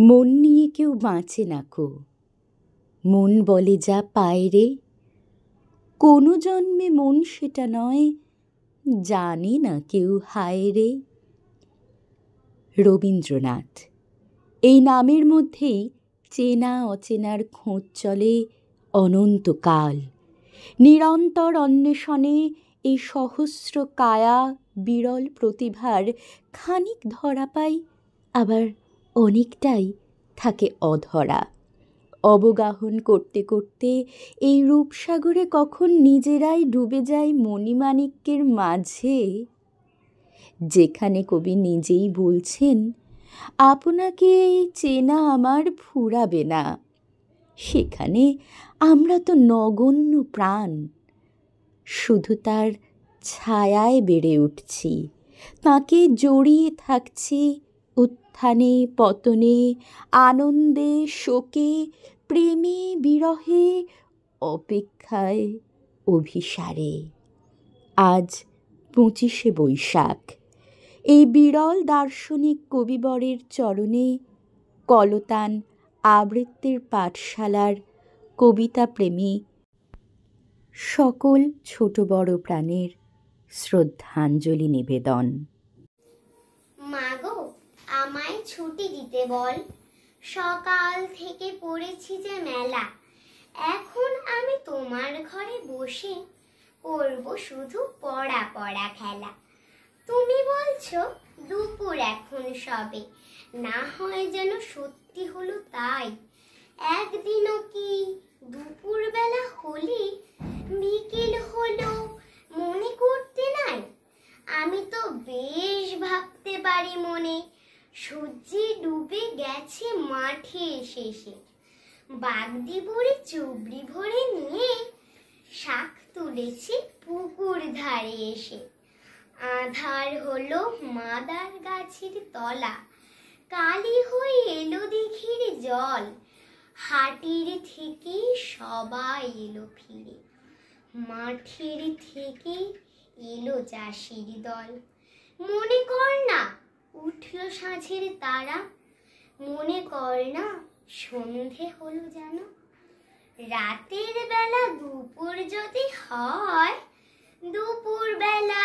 মন নিয়ে কেউ বাঁচে না কো, মন বলে যা পায় রে, কোনো জন্মে মন সেটা নয়, জানে না কেউ হায় রে। রবীন্দ্রনাথ। এই নামের মধ্যেই চেনা অচেনার খোঁজ চলে অনন্তকাল। নিরন্তর অন্বেষণে এই সহস্র কায়া বিরল প্রতিভার খানিক ধরা পাই, আবার অনেকটাই থাকে অধরা। অবগাহন করতে করতে এই রূপসাগরে কখন নিজেরাই ডুবে যায় মণিমাণিক্যের মাঝে, যেখানে কবি নিজেই বলছেন আপনাকে এই চেনা আমার ফুরাবে না, সেখানে আমরা তো নগণ্য প্রাণ, শুধু তার ছায়ায় বেড়ে উঠছি, তাকে জড়িয়ে থাকছি উত্থানে পতনে, আনন্দে শোকে, প্রেমে বিরহে, অপেক্ষায় অভিসারে। আজ 25শে বৈশাখ। এই বিরল দার্শনিক কবিবরের চরণে কলতান আবৃত্তির পাঠশালার কবিতা প্রেমী সকল ছোট বড় প্রাণের শ্রদ্ধাঞ্জলি নিবেদন। মাগো, আমায় ছুটি দিতে বল, সকাল থেকে পড়েছি যে মেলা, এখন আমি তোমার ঘরে বসে করব শুধু পড়া পড়া খেলা। তুমি বলছো দুপুর এখন সবে, না হয় যেন সত্যি হলো তাই, একদিনও কি দুপুর বেলা হলে বিকেল হলো মনে করতে নাই? আমি তো বেশ ভাবতে পারি মনে, সূর্যে ডুবে গেছে মাঠে শেষে, বাগদি ভরে চুবড়ি ভরে নিয়ে শাক তুলেছি পুকুর ধারে এসে। আধার হলো মাদার গাছের তলা, কালি হয়ে এলো দিঘির জল, হাটির থেকে সবাই এলো ফিরে, মাঠের থেকে এলো চাষির দল। মনে কর না উঠলো সাঁঝের তারা, মনে কর না সন্ধে হলো যেন, রাতের বেলা দুপুর যদি হয়, দুপুর বেলা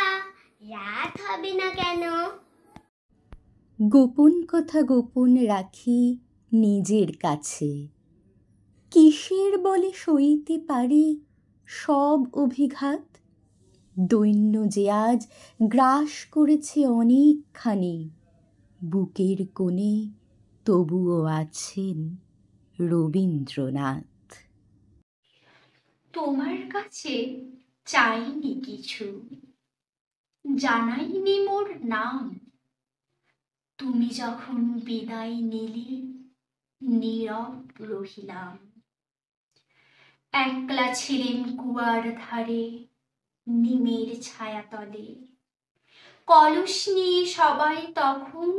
রাত হবে না কেন? গোপন কথা গোপন রাখি নিজের কাছে, কিসের বলে সইতে পারি সব অভিঘাত? দৈন্য যে আজ গ্রাস করেছে অনেকখানি, বুকের কোণে তবুও আছেন রবীন্দ্রনাথ। তোমার কাছে চাইনি কিছু, জানাইনি মোর নাম, তুমি যখন বিদায় নিলে নীরব রহিলাম। একলা ছিলেম কুয়ার ধারে নিমের ছায়াতলে, কলস নিয়ে সবাই তখন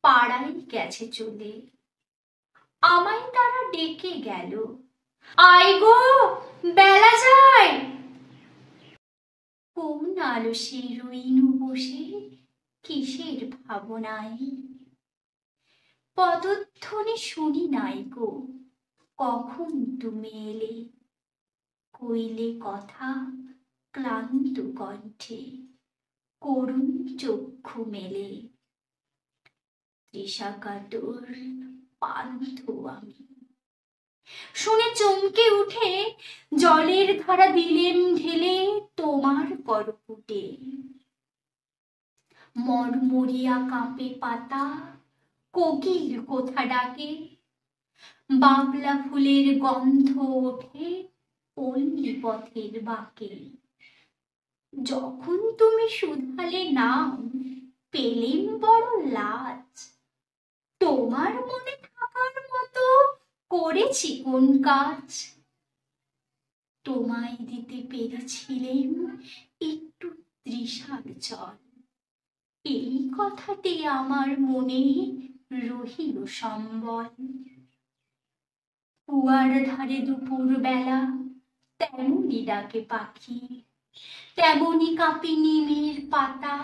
পাড়ায় গেছে চলে। আমায় তারা ডেকে গেল, আয় গো বেলা যায়। কোন আলসে রইনু বসে কিসের ভাবনায়, পদধ্বনি শুনি নাই গো কখন তুমি এলে, কইলে কথা ক্লান্ত কণ্ঠে করুণ চক্ষু মেলে। তৃষাকাতর পান্থ আমি শুনে চমকে উঠে জলের ধারা দিলেম ঢেলে তোমার করপুটে। মরমরিয়া কাঁপে পাতা, কোকিল কোথা ডাকে, বাবলা ফুলের গন্ধ ওঠে পল্লী পথের বাঁকে। যখন তুমি শুধালে নাম পেলেম বড় লাজ, তোমার মনে থাকার মতো করেছি কোন কাজ? তোমায় দিতে পেরেছিলেম একটু তৃষার জল, এই কথাতে আমার মনে রহিল সম্বল। কুয়ার ধারে দুপুর বেলা তেমনি ডাকে পাখি, তেমনি কাঁপে নিমের পাতা,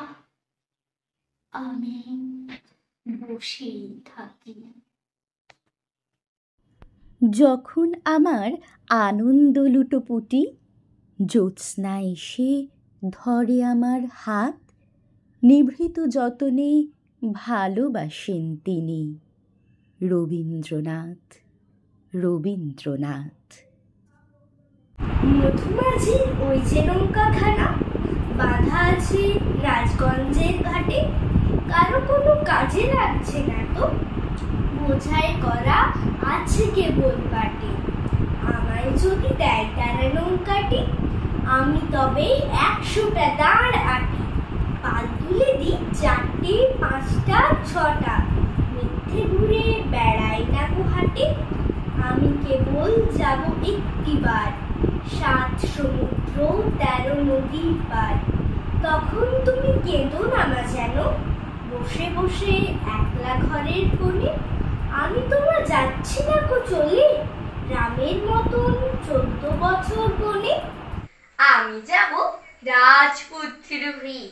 আমি বসেই থাকি। যখন আমার আনন্দ লুটোপুটি, জ্যোৎস্না এসে ধরে আমার হাত, নিভৃত যতনে ভালোবাসেন তিনি। রবীন্দ্রনাথ, রবীন্দ্রনাথ। মধুমাঝি ওই যে নৌকাখানা বাঁধা আছে রাজগঞ্জের ঘাটে, কারো কোনো কাজে লাগছে না তো, বোঝাই করা আছে কেবল পাটে। আমায় যদি দেয় তারা নৌকাটি, আমি তবে 100টা দাঁড় আটি, পাল তুলে দিই 4টে 5টা 6টা, মিথ্যে ঘুরে বেড়াই না গুহাটি। আমি কেবল যাব একটিবার 7 সমুদ্র 13 নদীর পার। তখন তুমি কেঁদো না মা যেন, বসে বসে একলা ঘরের কোণে। আমি তোমার যাচ্ছি না কো চলে, রামের মতন 14 বছর বনে। আমি যাব রাজপুত্র হয়ে,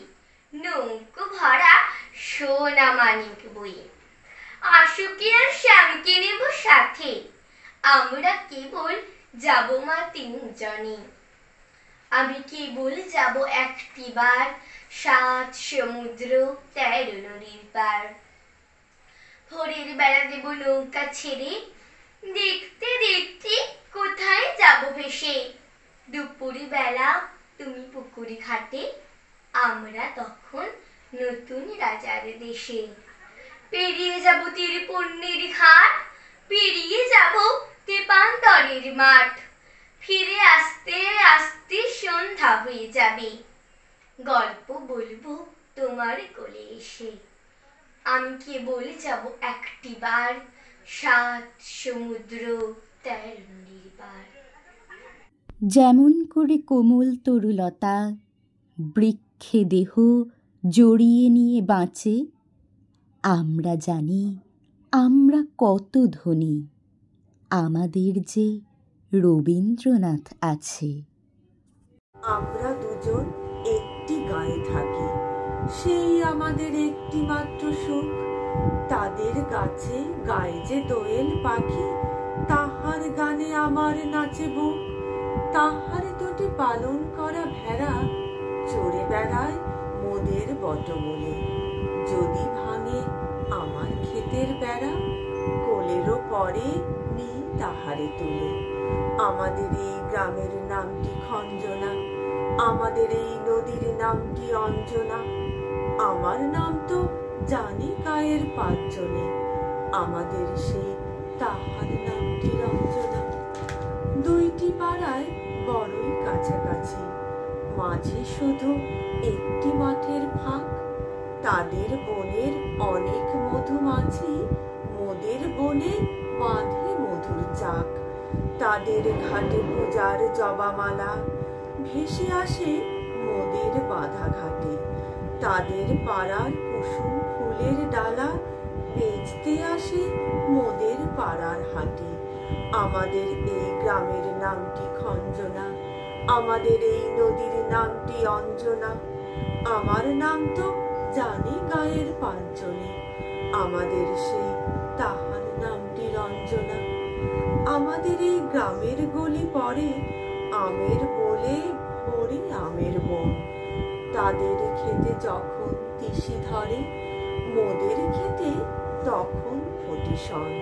নৌকো ভরা সোনা মানিক বয়ে। আশুকে আর শ্যামকে নেব সাথে, আমরা কেবল যাব মা 3 জনে। আমি কেবল যাব একটিবার 7 সমুদ্র 13 নদীর পার। ভোরের বেলা দেব নৌকা ছেড়ে, দেখতে দেখতে কোথায় যাব ভেসে। দুপুর বেলা তুমি পুকুরি ঘাটে, আমরা তখন নতুন রাজার দেশে। পেরিয়ে যাব তীরপূর্ণের ঘাট, পেরিয়ে যাব তেপান্তরের মাঠ। ফিরে আসতে আসতে সন্ধ্যা হয়ে যাবে, গল্প বলবো তোমার কোলে এসে। আমি কেবল যাব একটিবার 7 সমুদ্র 13 নদীর পার। যেমন করে কোমল তরুলতা বৃক্ষে দেহ জড়িয়ে নিয়ে বাঁচে, আমরা জানি আমরা কত ধনী, আমাদের যে রবীন্দ্রনাথ আছে। আমরা দুজন একটি গায়ে থাকি, সেই আমাদের একটি মাত্র সুখ। তাদের গাছে গায়ে যে দোয়েল পাখি, তাহার গানে আমার নাচে বুক। তাহার দুটি পালন করা ভেড়া চড়ে বেড়ায় মোদের বটমূলে। যদি ভাঙে আমার ক্ষেতের বেড়া, কোলেরও পরে নি তাহারে তুলে। আমাদের এই গ্রামের নামটি খঞ্জনা, আমাদের এই নদীর নামটি অঞ্জনা। আমার নাম তো জানি গায়ের 5 জনে, আমাদের সেই তাহার নামটি রঞ্জনা। 2টি পাড়ায় বড়ই কাছাকাছি, মাঝে শুধু একটি মাঠের ফাঁক। তাদের বনের অনেক মধুমাছি, মোদের বনে বাঁধে মধুর চাক। তাদের ঘাটে পূজার জবামালা ভেসে আসে মোদের বাঁধা ঘাটে। তাদের পাড়ার কুসুম ফুলের ডালা বেচতে আসে মোদের পাড়ার হাটে। আমাদের এই গ্রামের নামটি খঞ্জনা, আমাদের এই নদীর নামটি অঞ্জনা। আমার নাম তো জানি গায়ের 5 জনে, আমাদের সেই তাহার নামটি রঞ্জনা। আমাদের এই গ্রামের গলি পরে আমের বলে ভরে আমের বন। তাদের খেতে যখন তিসি ধরে, মোদের খেতে তখন ফোটে শন।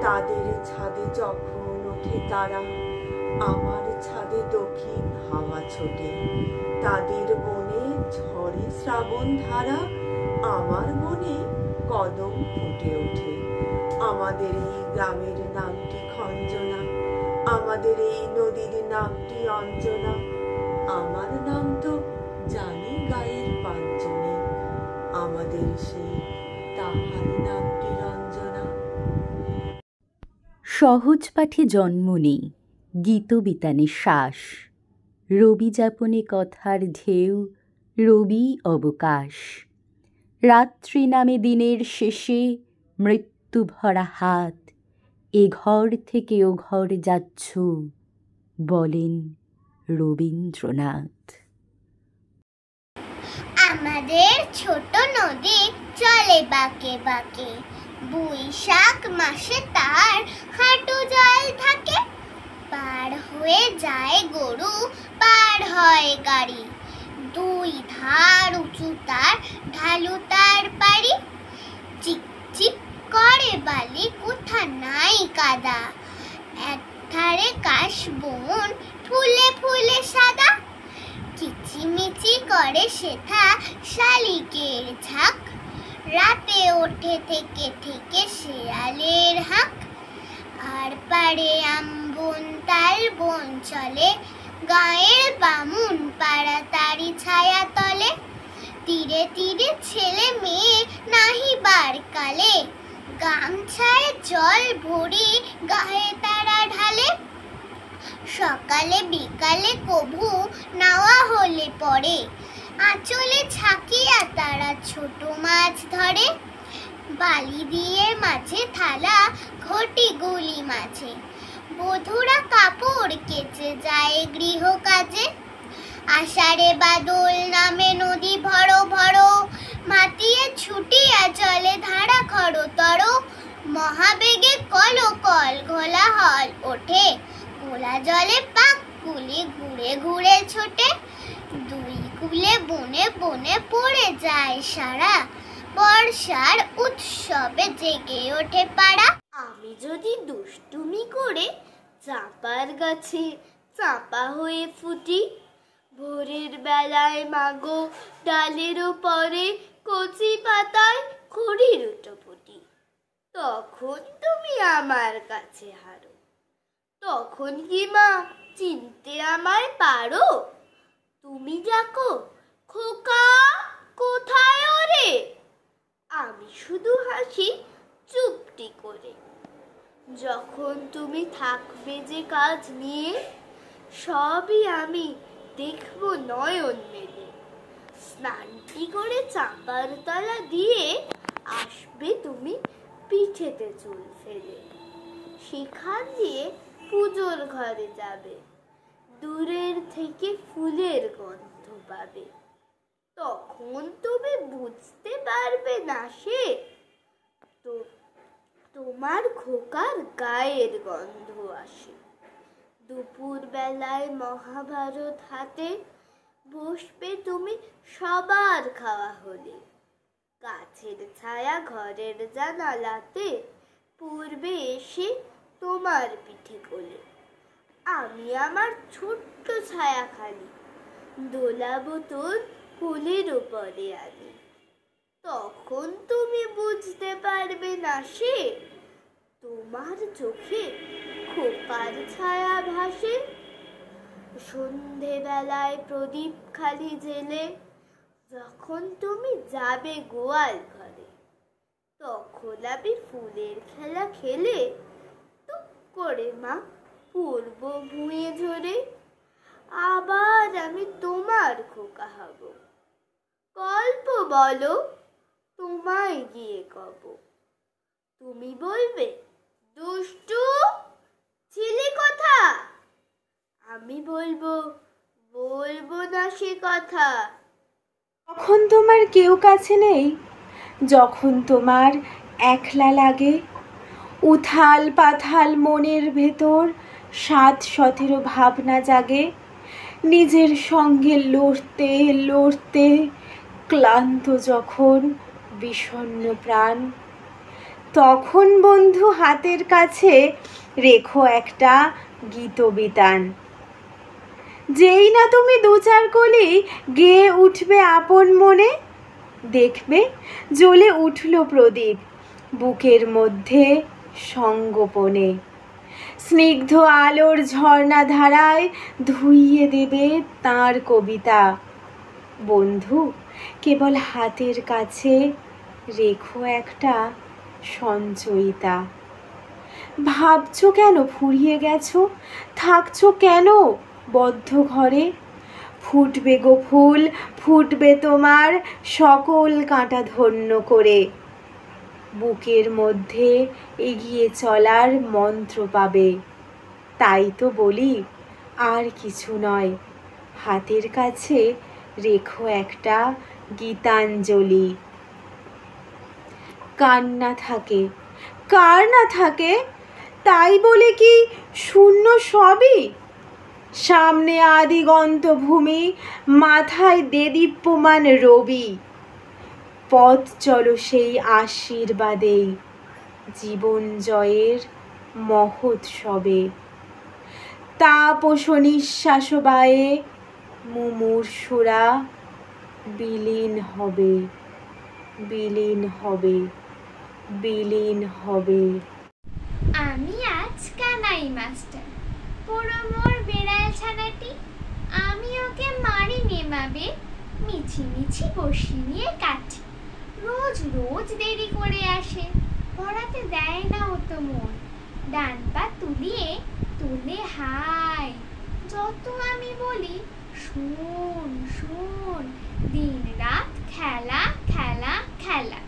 তাদের ছাদে যখন ওঠে তারা, আমার ছাদে দক্ষিণ হাওয়া ছোটে। তাদের বনে ঝরে শ্রাবণ ধারা, আমার বনে কদম ফুটে ওঠে। আমাদের এই গ্রামের নামটি খঞ্জনা, আমাদের এই নদীর নামটি অঞ্জনা। আমার নাম তো জানি গায়ের 5 জনে, আমাদের সেই তাহার নামটি রঞ্জনা। সহজ পাঠে জন্ম নেই, গীতবিতানে শ্বাস। রবি যাপনে কথার ঢেউ, রবি অবকাশ। রাত্রি নামে দিনের শেষে মৃত্যু ভরা হাত, এ ঘর থেকে ও ঘর যাচ্ছ, বলেন রবীন্দ্রনাথ। আমাদের ছোট নদী চলে বাঁকে বাঁকে, বৈশাখ মাসে তার হাঁটু জল থাকে, পার হয়ে যায় গরু, পার হয় গাড়ি, দুই ধার উঁচু তার, ঢালু তার পারি, চিকচিক করে বালি, কোথা নাই কাদা, এক ধারে কাশ বন, ফুলে ফুলে সাদা, কিচিমিচি করে সেথা শালিকের ঝাঁক, রাতে ওঠে থেকে থেকে শেয়ালের হাঁক, আর পারে আমবন তাল বন চলে, গায়ের বামুন পাড়া তারি ছায়া তলে, তীরে তীরে ছেলে মেয়ে নাহিবার কালে, গামছায় জল ভরি গায়ে তারা ঢালে, সকালে বিকালে কভু নাওয়া হলে পরে, আঁচলে ছাকিয়া তারা ছোট মাছ ধরে, বালি দিয়ে মাঝে থালা ঘটি গুলি মাঝে, বধূরা কাপড় কেচে যায় গৃহ কাজে, আষাঢ়ে বাদল নামে নদী ভরো ভরো, মাতিয়ে ছুটিয়া চলে ধারা খরতর, মহাবেগে কলকল ঘোলা হল ওঠে, ঘোলা জলে পাক কুলি ঘুরে ঘুরে ছোটে, দুই কুলে বনে বনে পড়ে যায় সারা, বর্ষার উৎসবে জেগে ওঠে পাড়া। আমি যদি দুষ্টুমি করে চাঁপার গাছে চাঁপা হয়ে ফুটি, ভোরের বেলায় মাগো ডালের উপরে কচি পাতায় খড়ির উটোপুটি, তখন তুমি আমার কাছে হারো, তখন কি মা চিনতে আমায় পারো? তুমি ডাকো, খোকা কোথায় ওরে? আমি শুধু হাসি চুপটি করে। যখন তুমি থাকবে যে কাজ নিয়ে, সবই আমি দেখবো নয়ন মেলে, স্নানটি করে চাঁপার তলা দিয়ে আসবে তুমি পিঠেতে চুল ফেলে, সেখান দিয়ে পুজোর ঘরে যাবে, দূরের থেকে ফুলের গন্ধ পাবে, তখন তুমি বুঝতে পারবে না সে তো তোমার খোকার গায়ের গন্ধ আসে। দুপুর বেলায় মহাভারত হাতে বসবে তুমি সবার খাওয়া হলে, গাছের ছায়া ঘরের জানালাতে পূর্বে এসে তোমার পিঠে কোলে, আমি আমার ছোট্ট ছায়াখালি দোলাবো তোর কোলের উপরে আনি, তখন তুমি বুঝতে পারবে না সে তোমার চোখে খোকার ছায়া ভাসে। সন্ধেবেলায় প্রদীপ খালি জেলে যখন তুমি যাবে গোয়াল ঘরে, তখন আমি ফুলের খেলা খেলে টুক করে মা পড়ব ভুঁয়ে ঝরে, আবার আমি তোমার খোকা হব, গল্প বলো তোমায় গিয়ে কব, তুমি বলবে দুষ্টু ছেলে কথা, আমি বলবো বলবো না সে কথা। যখন তোমার কেউ কাছে নেই, যখন তোমার একলা লাগে, উথাল পাথাল মনের ভেতর ৭-১৭ ভাবনা জাগে, নিজের সঙ্গে লড়তে লড়তে ক্লান্ত যখন বিষণ্ণ প্রাণ, তখন বন্ধু হাতের কাছে রেখো একটা গীতবিতান, যেই না তুমি ২-৪ কলি গেয়ে উঠবে আপন মনে, দেখবে জ্বলে উঠল প্রদীপ বুকের মধ্যে সঙ্গোপনে, স্নিগ্ধ আলোর ঝর্ণা ধারায় ধুইয়ে দেবে তাঁর কবিতা। বন্ধু কেবল হাতের কাছে রেখো একটা সঞ্চয়িতা। ভাবছো কেন ফুরিয়ে গেছো, থাকছো কেন বদ্ধ ঘরে, ফুটবে গো ফুল ফুটবে তোমার সকল কাঁটা ধন্য করে, বুকের মধ্যে এগিয়ে চলার মন্ত্র পাবে। তাই তো বলি আর কিছু নয়, হাতের কাছে রেখো একটা গীতাঞ্জলি। কান্না থাকে, কার না থাকে, তাই বলে কি শূন্য সবই? সামনে আদিগন্ত ভূমি, মাথায় দেদীপ্যমান রবি। পথ চলো সেই আশীর্বাদেই, জীবন জয়ের মহোৎসবে। তাপস নিঃশ্বাস বায়ে মুমূর্ষুরা বিলীন হবে, বিলীন হবে, বিলীন হবে। আমি আজ কানাই মাস্টার, পুরো মোর বেড়াল ছানাটি। আমি ওকে মারি নেমাবে, মিছি মিছি বসি নিয়ে কাটি। রোজ রোজ দেরি করে আসে, পড়াতে দেয় না ও তো মন। ডান পা তুলিয়ে তুলে হাই, যত আমি বলি শোন শোন। দিন রাত খেলা খেলা খেলা,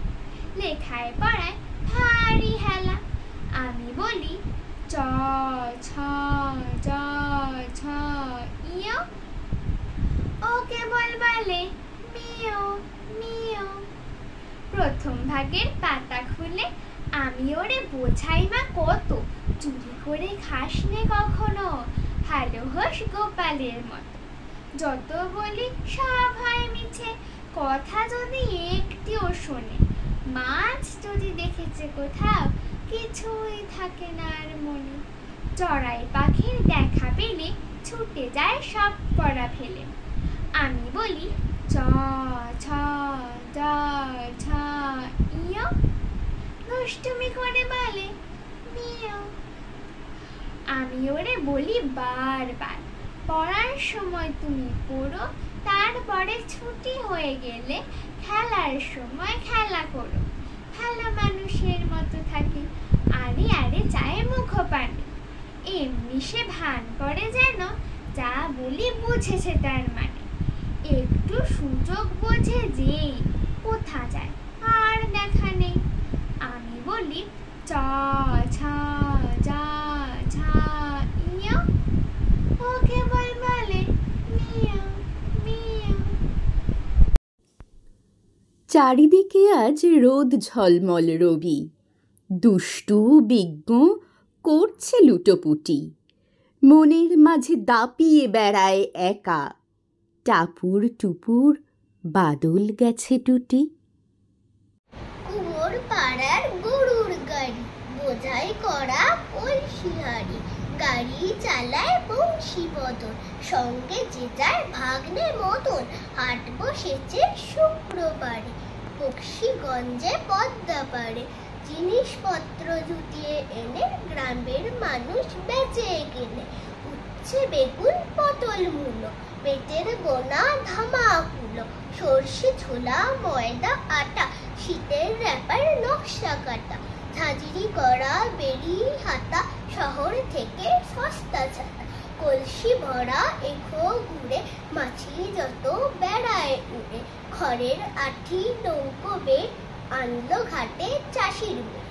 লেখায় পড়ায় ভারী হেলা। আমি বলি চ ছ জ ছ ইয়, ও কেবল বলে মিও মিও। প্রথম ভাগের পাতা খুলে আমি ওরে বোঝাই মা কত, চুরি করে খাস নে কখনো, ভালো হোস গোপালের মতো। যত বলি সব হয় মিছে, কথা যদি একটিও শোনে। মাছ যদি দেখেছে কোথাও, কিছুই থাকে না আর মনে। চড়াই পাখির দেখা পেলে ছুটে যায় সব পড়া ফেলে। আমি বলি চ ছ জ ছ ইয়, দুষ্টুমি করে বলে মিও। আমি ওরে বলি বারবার, পড়ার সময় তুমি পড়ো, তারপরে ছুটি হয়ে গেলে খেলার সময় খেলা করো। ভালো মানুষের মতো থাকে, আরে আরে চায় মুখ পানে। এমনি সে ভান করে যেন যা বলি বুঝেছে তার মানে। একটু সুযোগ বোঝে যেই কোথা যায়, আর দেখা নেই। আমি বলি চ ছ জ ছ ইয়, ও কেবল বলে মিও মিও। চারিদিকে আজ রোদ ঝলমল রবি, দুষ্টু বিজ্ঞ করছে লুটোপুটি। মনের মাঝে দাপিয়ে বেড়ায় একা, টাপুর টুপুর বাদল গেছে টুটি। কুমোর পাড়ার গরুর গাড়ি, বোঝাই করা কলসি হাড়ি। গাড়ি চালায় বংশী বদন, সঙ্গে যে যায় ভাগ্নে মতন। হাট বসেছে শুক্রবারে, বক্সিগঞ্জে পদ্মা পাড়ে। জিনিসপত্র জুটিয়ে এনে গ্রামের মানুষ বেচে কেনে। উচ্ছে বেগুন পটল মূলো, পেটের গোনা ধামাকুলো। সর্ষে ছোলা ময়দা আটা, শীতের র্যাপার নকশা কাটা। ঝাঁঝরি করা বেরি হাতা, শহর থেকে সস্তা ছাতা। কলসি ভরা এখো ঘুরে, মাছি যত বেড়ায় উড়ে। খড়ের আঠি নৌকো বে, আনলো ঘাটে চাষির মেয়ে।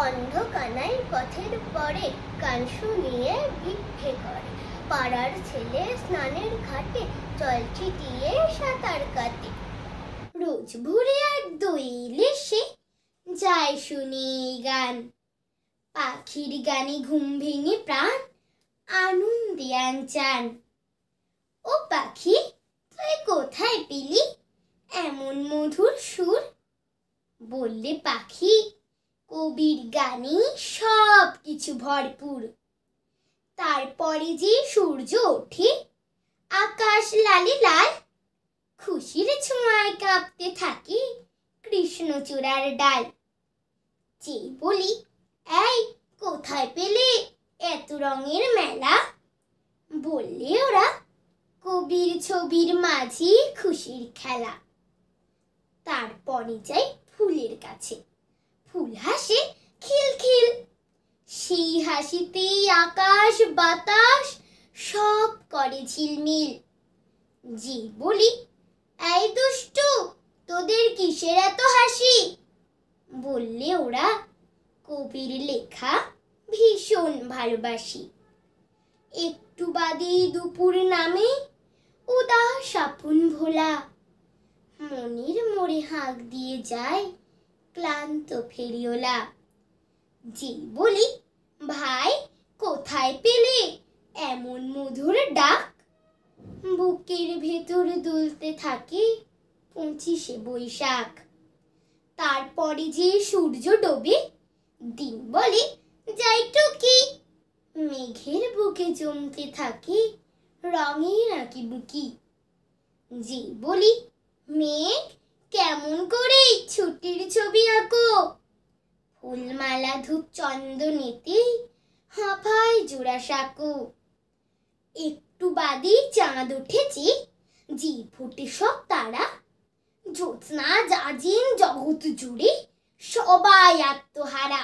অন্ধ কানাই পথের পরে, গান শুনিয়ে ভিক্ষে করে। পাড়ার ছেলে স্নানের ঘাটে, জল ছিটিয়ে সাঁতার কাটে। রোজ ভোরে আর দইলে সে যায় শুনি গান। পাখির গানে ঘুম ভেঙে প্রাণ আনন্দে আনচান। ও পাখি, তুই কোথায় পেলি এমন মধুর সুর? বললে পাখি, কবির গানে সব কিছু ভরপুর। তারপরে যে সূর্য ওঠে, আকাশ লালে লাল। খুশির ছোঁয়ায় কাঁপতে থাকে কৃষ্ণচূড়ার ডাল। যে বলি, এই কোথায় পেলে এত রঙের মেলা? বললে ওরা, কবির ছবির মাঝে খুশির খেলা। তারপরে যাই ফুলের কাছে, ফুল হাসে খিলখিল। সেই হাসিতেই আকাশ বাতাস সব করে ঝিলমিল। যে বলি, এই দুষ্টু, তোদের কিসের এত হাসি? বললে ওরা, কবির লেখা ভীষণ ভালোবাসি। একটু বাদেই দুপুর নামে, উদাস আপন ভোলা। মনের মোড়ে হাঁক দিয়ে যায় ক্লান্ত ফেরিওলা। যে বলি, ভাই কোথায় পেলে এমন মধুর ডাক? বুকের ভেতর দুলতে থাকে 25শে বৈশাখ। তারপরে যে সূর্য ডোবে, দিন বলে যাই টুকি। মেঘের বুকে জমতে থাকে রঙের আঁকি বুকি। যে বলি, মেঘ কেমন করে ছুটির ছবি আঁকো? ফুলমালা ধূপ চন্দনেতে হাঁপায় জোড়া সাঁকো। একটু বাদে চাঁদ উঠেছে, যে ফুটে সব তারা। জ্যোৎস্না জাজেন জগৎ জুড়ে, সবাই আত্মহারা।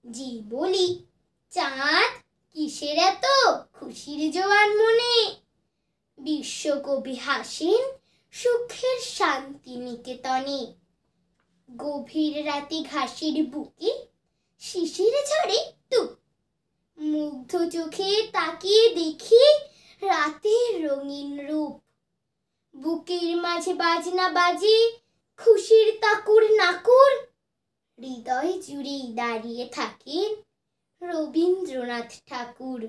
যে বলি, চাঁদ কিসের এত খুশির জোয়ার মনে? বিশ্বকবি হাসেন সুখের শান্তি নিকেতনে। গভীর রাতে ঘাসের বুকে শিশির ঝরে টুপ। মুগ্ধ চোখে তাকিয়ে দেখি রাতের রঙিন রূপ। বুকের মাঝে বাজনা বাজে খুশির তাকুর নাকুর। হৃদয় জুড়েই দাঁড়িয়ে থাকেন রবীন্দ্রনাথ ঠাকুর।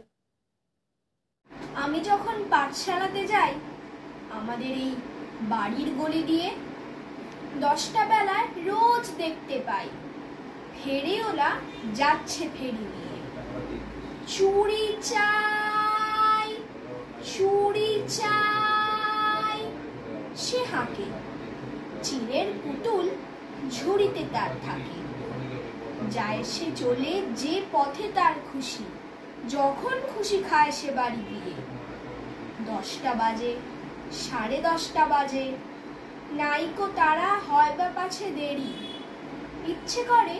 আমি যখন পাঠশালাতে যাই, আমাদের এই বাড়ির গলি দিয়ে 10টা বেলায় রোজ দেখতে পাই ফেরিওয়ালা যাচ্ছে ফেরি নিয়ে। চুড়ি চাই, চুড়ি চাই, সে হাঁকে। চিলের পুতুল ঝুড়িতে তার থাকে। যায় সে চলে যে পথে তার খুশি, যখন খুশি খায় সে বাড়ি গিয়ে। 10টা বাজে, 10:30 বাজে, নাইকো তারা হয় বা পাছে দেরি। ইচ্ছে করে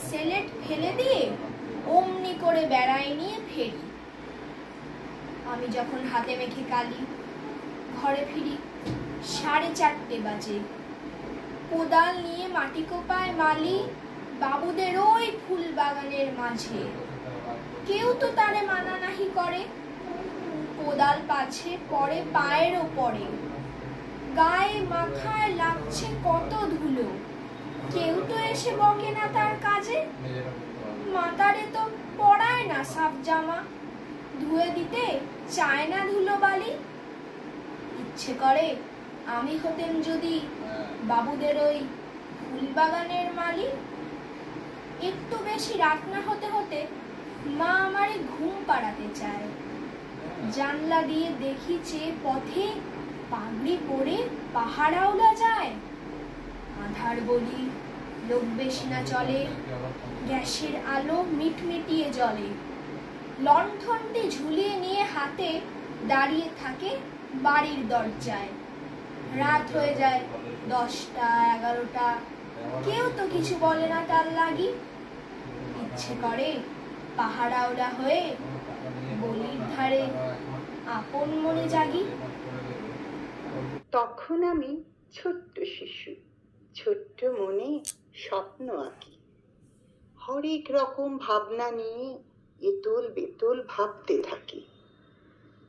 সেলেট ফেলে দিয়ে অমনি করে বেড়াই নিয়ে ফেরি। আমি যখন হাতে মেখে কালি ঘরে ফিরি 4:30 বাজে। কোদাল নিয়ে মাটি কোপায় মালি বাবুদের ওই ফুল বাগানের মাঝে। কেউ তো তারে মানা নাহি করে, কোদাল পাছে পড়ে পায়েরও পড়ে। গায়ে মাথায় লাগছে কত ধুলো, কেউ তো এসে বকে না তার কাজে। মাতারে তো পড়ায় না সাফ জামা, ধুয়ে দিতে চায় না ধুলো বালি। ইচ্ছে করে আমি হতেম যদি বাবুদের ওই ফুল বাগানের মালি। একটু বেশি রাত না হতে হতে মা আমারে ঘুম পাড়াতে চায়। জানলা দিয়ে দেখি যে পথে পাগড়ি পরে পাহাড়াওলা যায়। আধার বলি, লোক বেশি না চলে, গ্যাসের আলো মিটমিটিয়ে জ্বলে। লণ্ঠনটি ঝুলিয়ে নিয়ে হাতে দাঁড়িয়ে থাকে বাড়ির দরজায়। রাত হয়ে যায় 10টা 11টা, কেউ তো কিছু বলে না তার লাগি। ইচ্ছে করে পাহাড়াওলা হয়ে গলির ধারে আপন মনে জাগি। তখন আমি ছোট্ট শিশু, ছোট্ট মনে স্বপ্ন আঁকি। হরেক রকম ভাবনা নিয়ে এতল বেতল ভাবতে থাকি।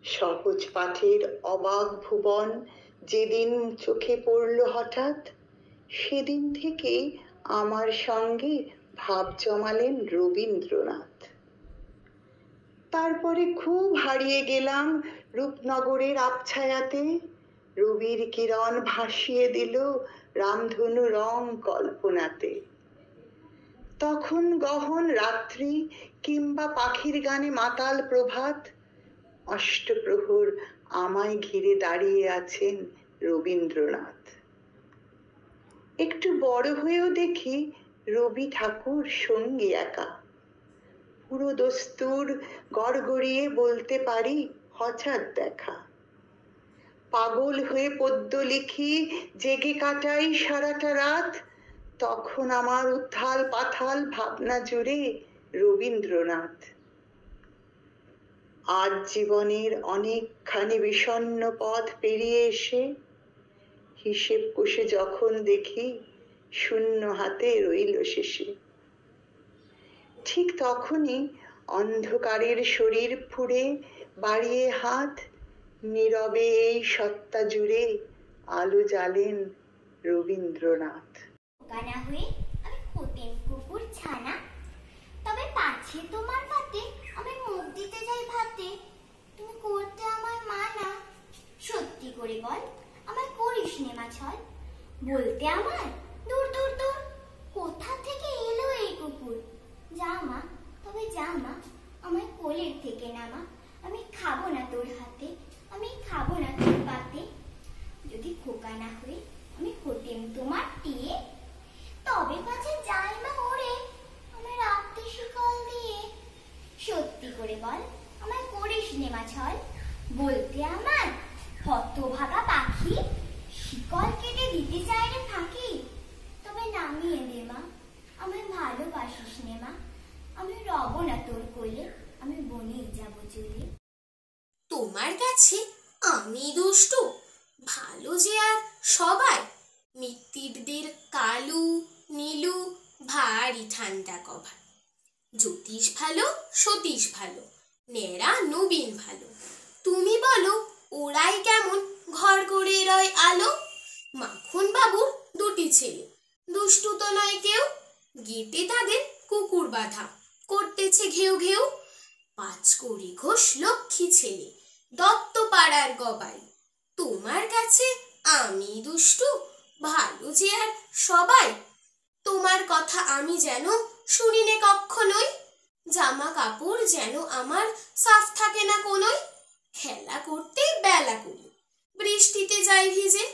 সহজ পাঠের অবাক ভুবন যেদিন চোখে পড়ল হঠাৎ, সেদিন থেকে আমার সঙ্গে ভাব জমালেন রবীন্দ্রনাথ। তারপরে খুব হারিয়ে গেলাম রূপনগরের আবছায়াতে। রবির কিরণ ভাসিয়ে দিল রামধনু রং কল্পনাতে। তখন গহন রাত্রি কিংবা পাখির গানে মাতাল প্রভাত, অষ্টপ্রহর আমায় ঘিরে দাঁড়িয়ে আছেন রবীন্দ্রনাথ। একটু বড় হয়েও দেখি রবি ঠাকুর সঙ্গী একা। পুরো দস্তুর গড়গড়িয়ে বলতে পারি হঠাৎ দেখা। পাগল হয়ে পদ্য লিখি, জেগে কাটাই সারাটা রাত। তখন আমার উত্থাল পাথাল ভাবনা জুড়ে রবীন্দ্রনাথ। আজ জীবনের অনেকখানি বিষণ্ণ পথ পেরিয়ে এসে হিসেব কষে যখন দেখি শূন্য হাতে রইল শেষে। ঠিক তখনই অন্ধকারের শরীর ফুঁড়ে বাড়িয়ে হাত, নীরবে এই সত্তা জুড়ে আলো জ্বালেন রবীন্দ্রনাথ। গানা হয়ে ছানা, তবে পাছে তোমার পাতে আমি মুখ দিতে যাই ভাতে, তুমি করতে আমার মানা। সত্যি করে বল, আমায় করিস নে মা ছল। বলতে আমার দূর দূর দূর, কোথা থেকে এলো এই কুকুর। যা মা, তবে যা মা, আমায় কোলের থেকে নামা। আমি খাবো না তোর হাতে, আমি খাবো না তোর পাতে। যদি খোকা না হয়ে আমি হতেম তোমার টিয়ে, তবে পাছে যাই মা ওরে আমি রাখতে শিকল দিয়ে। সত্যি করে বল, আমায় করিস নে মা ছল। বলতে আমার হতভাগা পাখি, শিকল কেটে দিতে চাই রে ফাঁকি। তবে নামিয়ে দে মা, আমায় ভালোবাসিস নে মা। আমি রব না তোর কোলে, আমি বনেই যাব চলে। তোমার কাছে আমি দুষ্টু, ভালো যে আর সবাই। মিত্তিরদের কালু নীলু ভারী ঠান্ডা কভার। জ্যোতিষ ভালো, সতীশ ভালো, নেড়া নবীন ভালো। তুমি বলো ওরাই কেমন ঘর করে রয় আলো। মাখন বাবুর দুটি ছেলে, দুষ্টু তো নয় কেউ। গেটে তাদের কুকুর বাঁধা, করতেছে ঘেউ ঘেউ। 5 কড়ি ঘোষ লক্ষ্মী ছেলে, দত্ত পাড়ার গবাই। তোমার কাছে আমি দুষ্টু, ভালো যে আর সবাই। তোমার কথা আমি যেন শুনিনে কক্ষণই, জামা কাপড় যেন আমার সাফ থাকে না কোনোই। খেলা করতে বেলা করি, বৃষ্টিতে যাই ভিজে।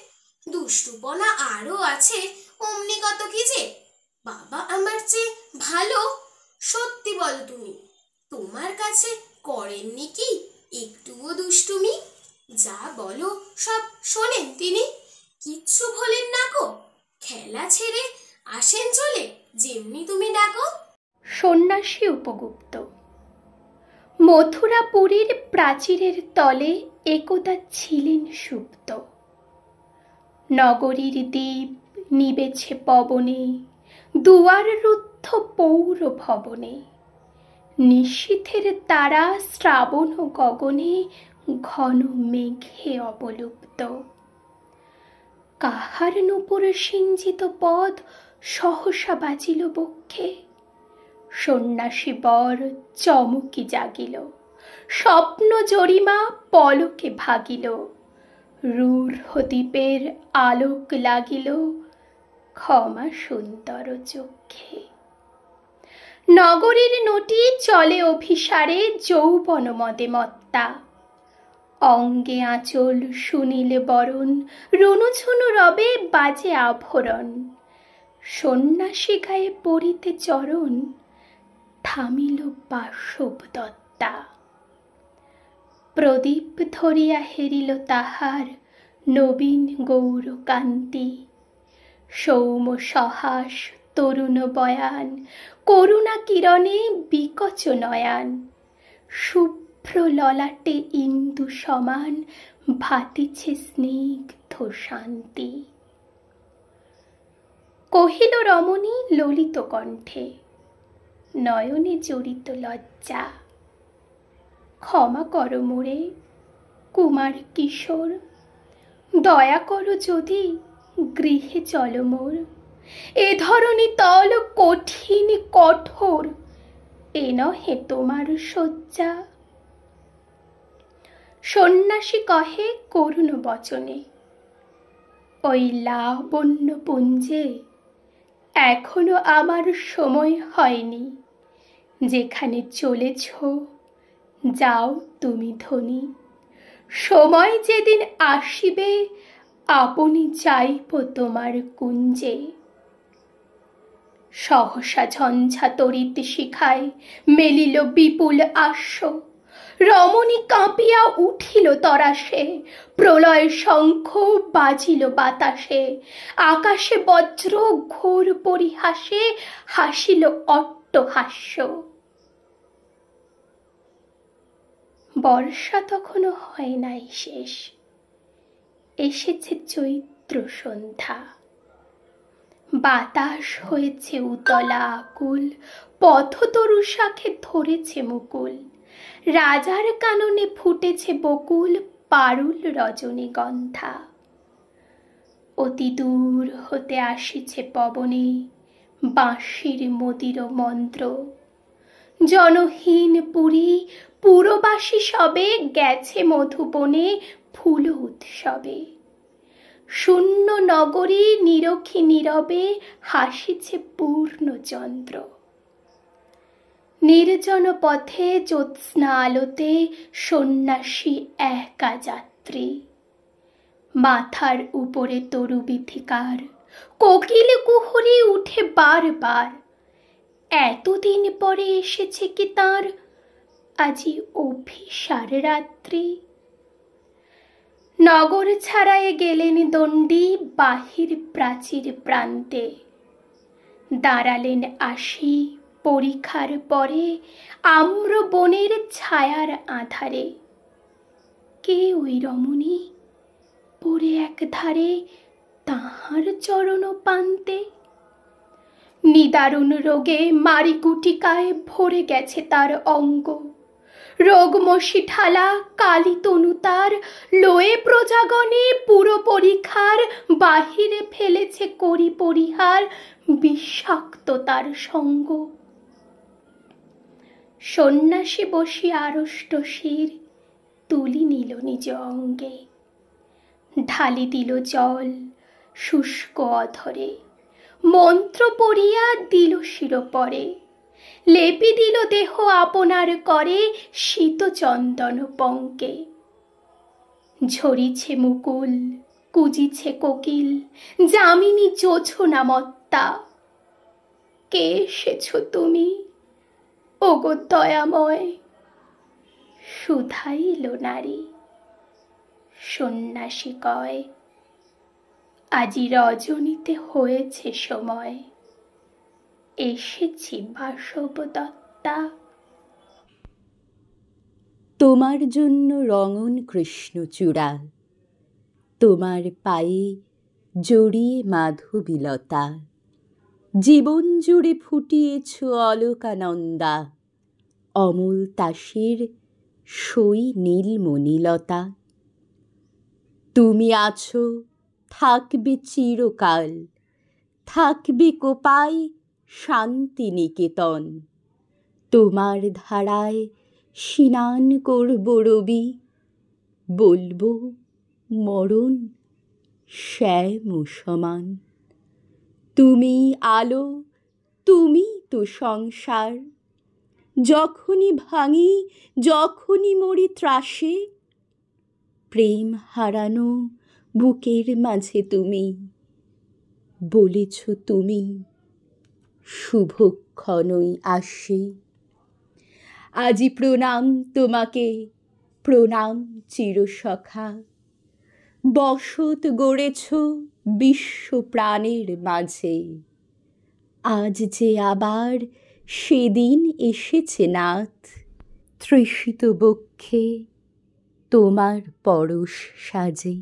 দুষ্টুপনা আরো আছে অমনি কত কি যে। বাবা আমার চেয়ে ভালো, সত্যি বলো তুমি, তোমার কাছে করেননি কি একটুও দুষ্টুমি। যা বলো সব শোনেন তিনি, কিচ্ছু ভোলেন না কো। খেলা ছেড়ে আসেন চলে যেমনি তুমি ডাকো। সন্ন্যাসী উপগুপ্ত। মথুরাপুরীর প্রাচীরের তলে একদা ছিলেন সুপ্ত। নগরীর দ্বীপ নিবেছে পবনে, দুয়ার রুদ্ধ পৌর ভবনে। নিশীথের তারা শ্রাবণ গগনে, ঘন মেঘে অবলুপ্ত। কাহার নূপুর সিঞ্চিত পদ সহসা বাজিল বক্ষে। সন্ন্যাসী বর চমকি জাগিল, স্বপ্ন জরিমা পলকে ভাগিল। রূঢ় দ্বীপের আলোক লাগিল, ক্ষমা সুন্দর চক্ষে। নগরীর নটি চলে অভিসারে, যৌবন মদে মত্তা। অঙ্গে আঁচল শুনিলে বরণ, রুনুঝুনু রবে বাজে আভরণ। সন্ন্যাসী গায়ে পড়িতে চরণ, থামিল বাসব দত্তা। প্রদীপ ধরিয়া হেরিল তাহার নবীন গৌরকান্তি। সৌম সহাস তরুণ বয়ান, করুণা কিরণে বিকচ নয়ান। শুভ্র ললাটে ইন্দু সমান, ভাতিছে স্নিগ্ধ শান্তি। কহিল রমণী ললিত কণ্ঠে, নয়নে জড়িত লজ্জা। ক্ষমা করো মোরে কুমার কিশোর, দয়া করো যদি গৃহে চলো মোর। এ ধরনী তল কঠিন কঠোর, এ নহে তোমার শয্যা। সন্ন্যাসী কহে করুণ বচনে, ওই লাবণ্য পুঞ্জে এখনো আমার সময় হয়নি। যেখানে চলেছ যাও তুমি ধনী, সময় যেদিন আসিবে আপনি যাইব তোমার কুঞ্জে। সহসা ঝঞ্ঝা তড়িৎ শিখায় মেলিল বিপুল আশ্ব। রমণী কাঁপিয়া উঠিল তরাসে, প্রলয় শঙ্খ বাজিল বাতাসে। আকাশে বজ্র ঘোর পরিহাসে, হাসিল অট্টহাস্য। বর্ষা তখনও হয় নাই শেষ, এসেছে চৈত্র সন্ধ্যা। বাতাস হয়েছে উতলা আকুল, পথতরু শাখে ধরেছে মুকুল। রাজার কাননে ফুটেছে বকুল, পারুল রজনীগন্ধা। অতি দূর হতে আসিছে পবনে, বাঁশির মদির মন্ত্র। জনহীন পুরী পুরবাসী সবে গেছে মধুবনে ফুল উৎসবে। শূন্য নগরী নিরখী নীরবে হাসিছে পূর্ণচন্দ্র। নির্জন পথে জ্যোৎস্না আলোতে সন্ন্যাসী একা যাত্রী। মাথার উপরে তরু বিথিকার, কোকিল কুহরে উঠে বারবার। এতদিন পরে এসেছে কি তার আজি অভিসার রাত্রি। নগর ছাড়ায় গেলেন দণ্ডী বাহির প্রাচীর প্রান্তে। দাঁড়ালেন আসি পরীক্ষার পরে আম্র বনের ছায়ার আধারে। কে ওই রমণী পড়ে এক ধারে তাহার চরণ পান্তে? নিদারুণ রোগে মারিকুটিকায় ভরে গেছে তার অঙ্গ। রোগমশি ঠালা কালী তনু তার লয়ে প্রজাগণে পুরো পরীক্ষার বাহিরে ফেলেছে করি পরিহার বিষাক্ত তার সঙ্গ। সন্ন্যাসী বসি আড়ষ্ট শির তুলি নিল নিজ অঙ্গে। ঢালি দিল জল শুষ্ক অধরে, মন্ত্র পড়িয়া দিল শিরোপরে। লেপি দিল দেহ আপনার করে শীত চন্দন পঙ্কে। ঝরিছে মুকুল কুজিছে কোকিল যামিনী জোছনা মত্তা। কে এসেছ তুমি ওগো দয়াময়? শুধাইল নারী। সন্ন্যাসী কয়, আজি রজনীতে হয়েছে সময়, এসেছি বাসব দত্তা। তোমার জন্য রঙন কৃষ্ণচূড়া, তোমার পায়ে জড়িয়ে মাধবীলতা। জীবন জুড়ে ফুটিয়েছ অলোকানন্দা, অমল তাসের সই নীলমণিলতা। তুমি আছো থাকবে চিরকাল, থাকবে কোপায় শান্তিনিকেতন। তোমার ধারায় স্নান করব রবি, বলবো মরণ শ্যাম সমান। তুমি আলো, তুমি তো সংসার। যখনই ভাঙি যখনই মরি ত্রাসে, প্রেম হারানো বুকের মাঝে তুমি বলেছ তুমি শুভক্ষণই আসে। আজি প্রণাম তোমাকে, প্রণাম চিরসখা। বসত গড়েছ বিশ্ব প্রাণের মাঝে। আজ যে আবার সেদিন এসেছে নাথ, তৃষিত বক্ষে তোমার পরশ সাজে।